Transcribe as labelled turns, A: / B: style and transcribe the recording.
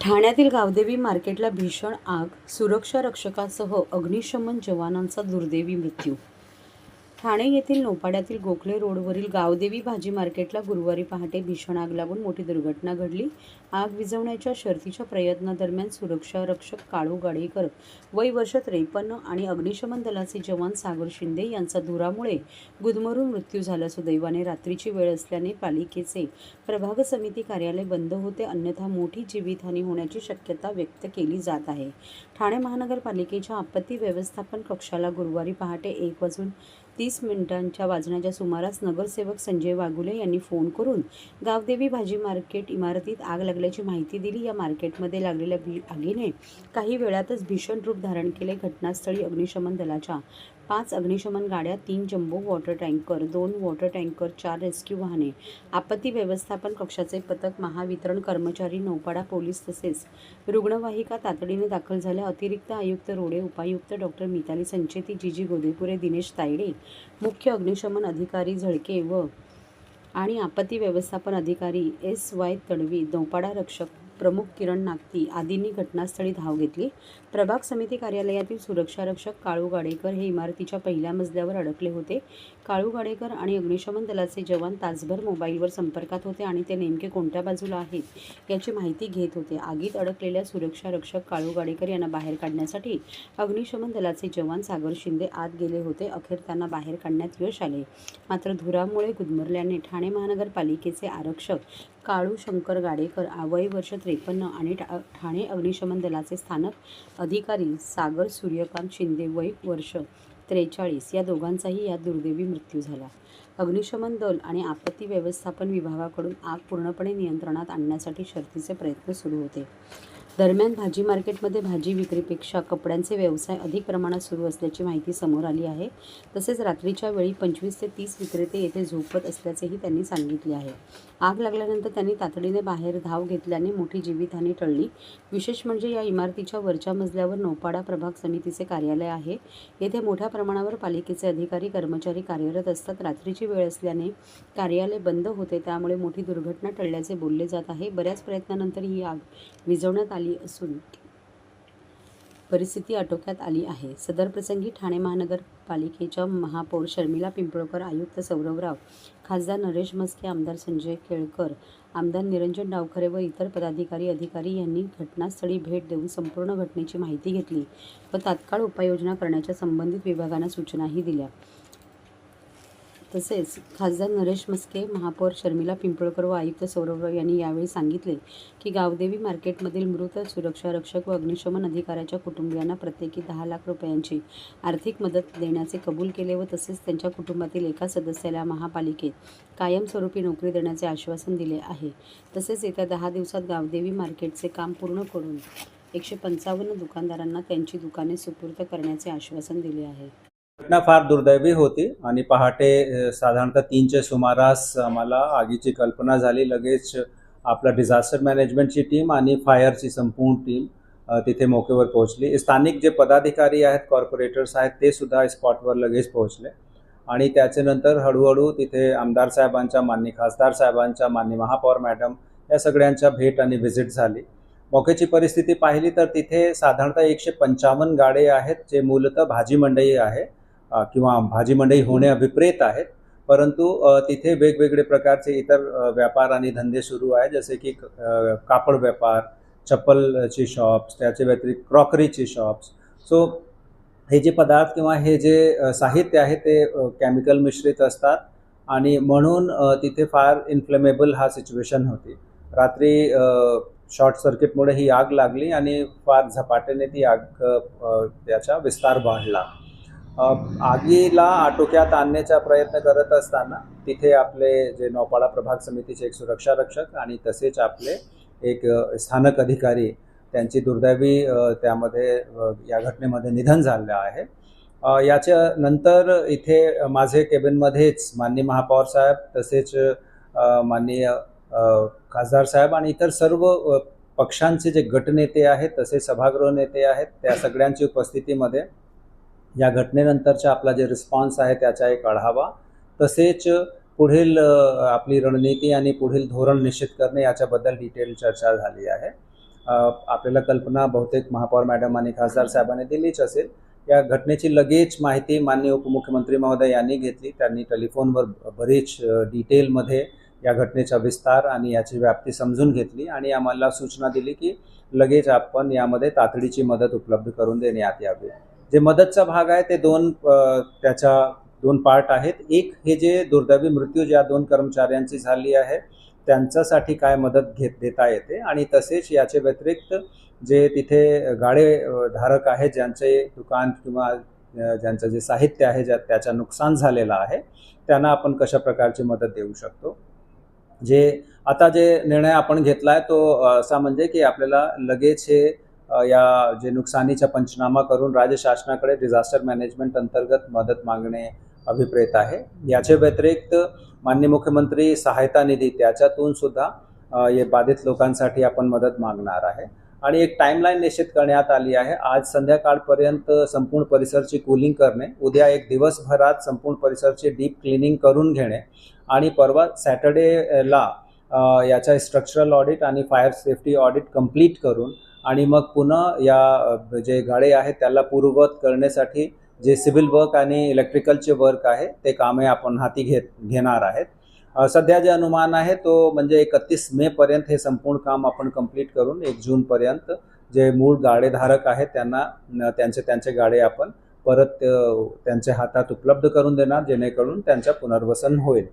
A: ठाण्यातील गावदेवी मार्केटला भीषण आग, सुरक्षा रक्षकासह अग्निशमन जवानांचा दुर्दैवी मृत्यू. ठाणे येथील नौपाड्यातील गोखले रोडवरील गावदेवी भाजी मार्केटला गुरुवारी पहाटे भीषण आग लागून मोठी दुर्घटना घडली. आग विझवण्याच्या शर्थीच्या प्रयत्नादरम्यान सुरक्षा रक्षक काळू गाडेकर वय वर्ष 53 आणि अग्निशमन दलाचे जवान सागर शिंदे यांचा धुरामुळे गुदमरून मृत्यू झाला. सुदैवाने रात्रीची वेळ असल्याने पालिकेचे प्रभाग समिती कार्यालय बंद होते, अन्यथा मोठी जीवितहानी होण्याची शक्यता व्यक्त केली जात आहे. ठाणे महानगरपालिकेच्या आपत्ती व्यवस्थापन कक्षाला गुरुवारी पहाटे 1:30 वाजण्याच्या सुमारास नगरसेवक संजय वाघुले यांनी फोन करून गावदेवी भाजी मार्केट इमारतीत आग लागल्याची माहिती दिली. या मार्केटमध्ये लागलेल्या आगीने काही वेळातच भीषण रूप धारण केले. घटनास्थळी अग्निशमन दलाच्या 5 अग्निशमन गाड्या, 3 jumbo water tanker, 2 water tanker, 4 rescue वाहने, आपत्ती व्यवस्थापन कक्षाचे पथक, महावितरण कर्मचारी, नौपाडा पोलीस तसेच रुग्णवाहिका तातडीने दाखल झाल्या. अतिरिक्त आयुक्त रोडे, उपायुक्त डॉक्टर मिताली संचेती, जीजी गोदेपुरे, दिनेश तायडे, मुख्य अग्निशमन अधिकारी झळके आणि आपत्ती व्यवस्थापन अधिकारी SY तडवी, नौपाडा रक्षक प्रमुख किरण नागती आदींनी घटनास्थळी धाव घेतली. प्रभाग समिती कार्यालयातील सुरक्षा रक्षक काळू गाडेकर हे इमारतीच्या पहिल्या मजल्यावर अडकले होते. काळू गाडेकर आणि अग्निशमन दलाचे जवान तासभर मोबाईलवर संपर्कात होते आणि ते नेमके कोणत्या बाजूला आहेत याची माहिती घेत होते. आगीत अडकलेल्या सुरक्षा रक्षक काळू गाडेकर यांना बाहेर काढण्यासाठी अग्निशमन दलाचे जवान सागर शिंदे आत गेले होते. अखेर त्यांना बाहेर काढण्यात यश आले, मात्र धुरामुळे गुदमरल्याने ठाणे महानगरपालिकेचे आरक्षक काळू शंकर गाडेकर वय वर्ष 53 आणि ठाणे अग्निशमन दलाचे स्थानक अधिकारी सागर सूर्यकांत शिंदे वय वर्ष 43 या दोघांचाही यात दुर्दैवी मृत्यू झाला. अग्निशमन दल आणि आपत्ती व्यवस्थापन विभागाकडून आग पूर्णपणे नियंत्रणात आणण्यासाठी शर्थीचे प्रयत्न सुरू होते. दरम्यान भाजी मार्केटमध्ये भाजी विक्रीपेक्षा कपड्यांचे व्यवसाय अधिक प्रमाणात सुरू असल्याची माहिती समोर आली आहे. तसेच रात्रीच्या वेळी 25 ते 30 विक्रेते येथे झोपत असल्याचेही त्यांनी सांगितले आहे. आग लागल्यानंतर त्यांनी तातडीने बाहेर धाव घेतल्याने मोठी जीवितहानी टळली. विशेष म्हणजे या इमारतीच्या वरच्या मजल्यावर नौपाडा प्रभाग समितीचे कार्यालय आहे. येथे मोठ्या प्रमाणावर पालिकेचे अधिकारी कर्मचारी कार्यरत असतात. रात्रीची वेळ असल्याने कार्यालय बंद होते, त्यामुळे मोठी दुर्घटना टळल्याचे बोलले जात आहे. बऱ्याच प्रयत्नानंतर ही आग विझवण्यात आली असून परिस्थिती आटोक्यात आली आहे. सदर प्रसंगी ठाणे महानगरपालिकेच्या महापौर शर्मिला पिंपळकर, आयुक्त सौरभ राव, खासदार नरेश म्हस्के, आमदार संजय केळकर, आमदार निरंजन डावखरे व इतर पदाधिकारी अधिकारी यांनी घटनास्थळी भेट देऊन संपूर्ण घटनेची माहिती घेतली व तात्काळ उपाययोजना करण्याच्या संबंधित विभागांना सूचनाही दिल्या. तसेच खासदार नरेश म्हस्के, महापौर शर्मिला पिंपळकर व आयुक्त सौरभ राव यांनी यावेळी सांगितले की गावदेवी मार्केटमधील मृत सुरक्षा रक्षक व अग्निशमन अधिकाऱ्याच्या कुटुंबियांना प्रत्येकी 10 लाख रुपयांची आर्थिक मदत देण्याचे कबूल केले व तसेच त्यांच्या कुटुंबातील एका सदस्याला महापालिकेत कायमस्वरूपी नोकरी देण्याचे आश्वासन दिले आहे. तसेच येत्या 10 दिवसात गावदेवी मार्केटचे काम पूर्ण करून 155 दुकानदारांना त्यांची दुकाने सुपूर्द करण्याचे आश्वासन दिले आहे.
B: घटना फार दुर्दैवी होती आणि पहाटे साधारणतः 3च्या सुमारास आम्हाला आगीची कल्पना झाली. लगेच आपला डिझास्टर मॅनेजमेंटची टीम आणि फायरची संपूर्ण टीम तिथे मौकेवर पोहोचली. स्थानिक जे पदाधिकारी आहेत, कॉर्पोरेटर्स आहेत, ते सुद्धा स्पॉटवर लगेच पोहोचले आणि त्याच्यानंतर हळूहळू तिथे आमदार साहेबांच्या, माननीय खासदार साहेबांच्या, माननीय महापौर मॅडम या सगळ्यांच्या भेट आणि व्हिजिट झाली. मौकेची परिस्थिती पाहिली तर तिथे साधारणतः 155 गाडे आहेत, जे मूलतः भाजी मंडई आहे किंवा भाजी मंडई होणे अभिप्रेत आहेत, परंतु तिथे वेगवेगळे प्रकारचे इतर व्यापार आणि धंदे सुरू आहे, जसे की कापड व्यापार, चप्पलची शॉप्स, त्याचे व्यतिरिक्त क्रॉकरीची शॉप्स. सो हे जे पदार्थ किंवा हे जे साहित्य आहे ते केमिकल मिश्रित असतात आणि म्हणून तिथे फार इन्फ्लेमेबल हा सिच्युएशन होती. रात्री शॉर्ट सर्किटमुळे ही आग लागली आणि फार झपाट्याने ती आग त्याचा विस्तार वाढला. आगीला आटोक्यात आणण्याचा प्रयत्न करत असताना तिथे आपले जे नौपाडा प्रभाग समितीचे एक सुरक्षा रक्षक आणि तसेच आपले एक स्थानक अधिकारी त्यांची दुर्दैवी त्यामध्ये या घटनेमध्ये निधन झालं आहे. याच्या नंतर इथे माझे केबिनमध्येच माननीय महापौर साहेब, तसेच माननीय खासदार साहेब आणि इतर सर्व पक्षांचे जे गटनेते आहेत, तसेच सभागृह नेते आहेत, त्या सगळ्यांची उपस्थितीमध्ये या घटनेनंतरचा आपला जे रिस्पॉन्स आहे त्याचा एक आढावा, तसेच पुढील आपली रणनीती आणि पुढील धोरण निश्चित करणे याच्याबद्दल डिटेल चर्चा झाली आहे. आपल्याला कल्पना बहुतेक महापौर मॅडम आणि खासदार साहेबांनी दिलीच असेल. या घटनेची लगेच माहिती माननीय उपमुख्यमंत्री महोदय यांनी घेतली. त्यांनी टेलिफोनवर बरीच डिटेलमध्ये या घटनेचा विस्तार आणि याची व्याप्ती समजून घेतली आणि आम्हाला सूचना दिली की लगेच आपण यामध्ये तातडीची मदत उपलब्ध करून देण्यात यावी. जे मदतचा भाग आहे ते त्याच्या दोन पार्ट आहेत. एक, हे जे दुर्दैवी मृत्यू ज्या 2 कर्मचाऱ्यांची झाली आहे त्यांच्यासाठी काय मदत देता येते आणि तसेच याच्या व्यतिरिक्त जे तिथे गाडे धारक आहेत ज्यांचे दुकान किंवा ज्यांचं जे साहित्य आहे त्याचा नुकसान झालेलं आहे त्यांना आपण कशा प्रकारची मदत देऊ शकतो. आता जे निर्णय आपण घेतला आहे तो असा म्हणजे की आपल्याला लगेच या जे नुकसानीचा पंचनामा करून राज्य शासनाकडे डिझास्टर मॅनेजमेंट अंतर्गत मदत मागणे अभिप्रेत आहे. याच्या व्यतिरिक्त माननीय मुख्यमंत्री सहायता निधी त्याच्यातून सुद्धा या बाधित लोकांसाठी आपण मदत मागणार आहे आणि एक टाईमलाईन निश्चित करण्यात आली आहे. आज संध्याकाळपर्यंत संपूर्ण परिसरची कूलिंग करणे, उद्या एक दिवसभरात संपूर्ण परिसरची डीप क्लिनिंग करून घेणे आणि परवा सॅटर्डेला याचा स्ट्रक्चरल ऑडिट आणि फायर सेफ्टी ऑडिट कंप्लीट करून आणि मग पुन्हा या जे गाडे आहेत त्याला पूर्ववत करण्यासाठी जे सिव्हिल वर्क आणि इलेक्ट्रिकलचे वर्क आहे ते कामे आपण हाती घेणार आहेत. सध्या जे अनुमान आहे तो म्हणजे 31 मेपर्यंत हे संपूर्ण काम आपण कंप्लीट करून 1 जूनपर्यंत जे मूळ गाडेधारक आहेत त्यांना त्यांचे गाडे आपण परत त्यांच्या हातात उपलब्ध करून देणार जेणेकरून त्यांचं पुनर्वसन होईल.